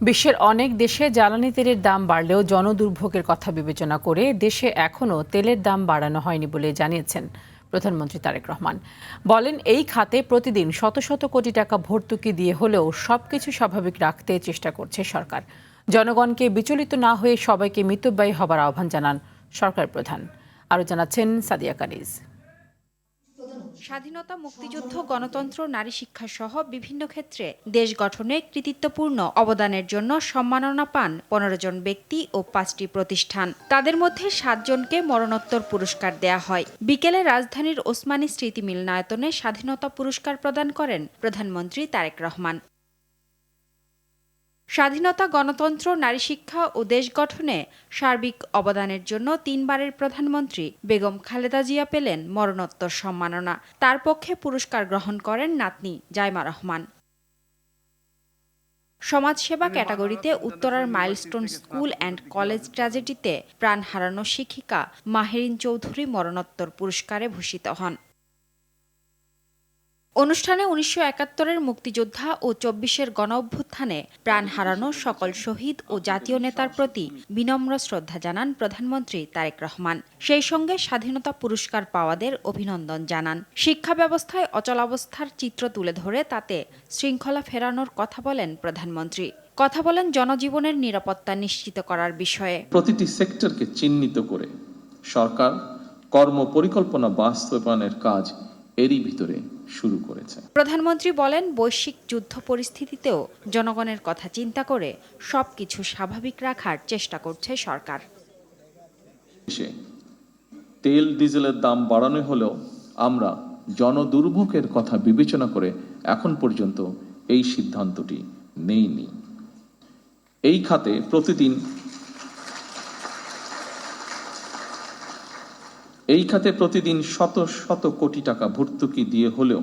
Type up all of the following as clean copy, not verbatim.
বিশ্বের অনেক দেশে জ্বালানি তেলের দাম বাড়লেও জনদুর্ভোগের কথা বিবেচনা করে দেশে এখনও তেলের দাম বাড়ানো হয়নি বলে জানিয়েছেন প্রধানমন্ত্রী তারেক রহমান। বলেন, এই খাতে প্রতিদিন শত শত কোটি টাকা ভর্তুকি দিয়ে হলেও সবকিছু স্বাভাবিক রাখতে চেষ্টা করছে সরকার। জনগণকে বিচলিত না হয়ে সবাইকে মিতব্যয়ী হবার আহ্বান জানান সরকার প্রধান। আরও জানাচ্ছেন সাদিয়া কানিজ। স্বাধীনতা, মুক্তিযুদ্ধ, গণতন্ত্র, নারী শিক্ষা সহ বিভিন্ন ক্ষেত্রে দেশ গঠনে কৃতিত্বপূর্ণ অবদানের জন্য সম্মাননা পান ১৫ জন ব্যক্তি ও ৫টি প্রতিষ্ঠান। তাদের মধ্যে ৭ জনকে মরণোত্তর পুরস্কার দেয়া হয়। বিকেলে রাজধানীর ওসমানী স্মৃতি মিলনায়তনে স্বাধীনতা পুরস্কার প্রদান করেন প্রধানমন্ত্রী তারেক রহমান। স্বাধীনতা, গণতন্ত্র, নারী শিক্ষা ও দেশ গঠনে সার্বিক অবদানের জন্য ৩ বারের প্রধানমন্ত্রী বেগম খালেদা জিয়া পেলেন মরণোত্তর সম্মাননা। তার পক্ষে পুরস্কার গ্রহণ করেন নাতনি জাইমা রহমান। সমাজসেবা ক্যাটাগরিতে উত্তরার মাইলস্টোন স্কুল অ্যান্ড কলেজ ট্র্যাজেডিতে প্রাণ হারানো শিক্ষিকা মাহেরিন চৌধুরী মরণোত্তর পুরস্কারে ভূষিত হন। অনুষ্ঠানে ১৯৭১-এর মুক্তিযোদ্ধা ও ২৪-এর গণঅভ্যুত্থানে প্রাণ হারানো সকল শহীদ ও জাতীয় নেতার প্রতি বিনম্র শ্রদ্ধা জানান প্রধানমন্ত্রী তারেক রহমান। সেই সঙ্গে স্বাধীনতা পুরস্কার পাওয়াদের অভিনন্দন জানান। শিক্ষা ব্যবস্থায় অচলাবস্থার চিত্র তুলে ধরে তাতে শৃঙ্খলা ফেরানোর কথা বলেন প্রধানমন্ত্রী। কথা বলেন জনজীবনের নিরাপত্তা নিশ্চিত করার বিষয়ে। প্রতিটি সেক্টরকে চিহ্নিত করে সরকার কর্ম পরিকল্পনা বাস্তবায়নের কাজ এরই ভিতরে শুরু করেছে। প্রধানমন্ত্রী বলেন, বৈশ্বিক যুদ্ধ পরিস্থিতিতেও জনগণের কথা চিন্তা করে সবকিছু স্বাভাবিক রাখার চেষ্টা করছে সরকার। তেল ডিজেলের দাম বাড়ানো হলেও আমরা জনদুর্ভোগের কথা বিবেচনা করে এখন পর্যন্ত এই সিদ্ধান্তটি নেইনি। এই খাতে প্রতিদিন শত শত কোটি টাকা ভর্তুকি দিয়ে হলেও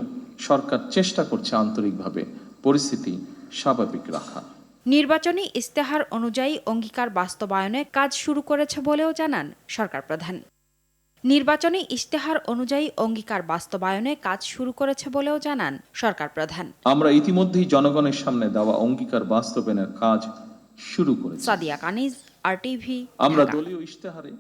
সরকার চেষ্টা করছে আন্তরিকভাবে পরিস্থিতি স্বাভাবিক রাখা। নির্বাচনী ইস্তেহার অনুযায়ী অঙ্গীকার বাস্তবায়নে কাজ শুরু করেছে বলেও জানান সরকার প্রধান। নির্বাচনী ইস্তেহার অনুযায়ী অঙ্গীকার বাস্তবায়নে কাজ শুরু করেছে বলেও জানান সরকার প্রধান। আমরা ইতিমধ্যেই জনগণের সামনে দেওয়া অঙ্গীকার বাস্তবায়নের কাজ শুরু করেছি। সাদিয়া কানিজ, RTV, আমরা ঢাকা। দলীয় ইশতেহারে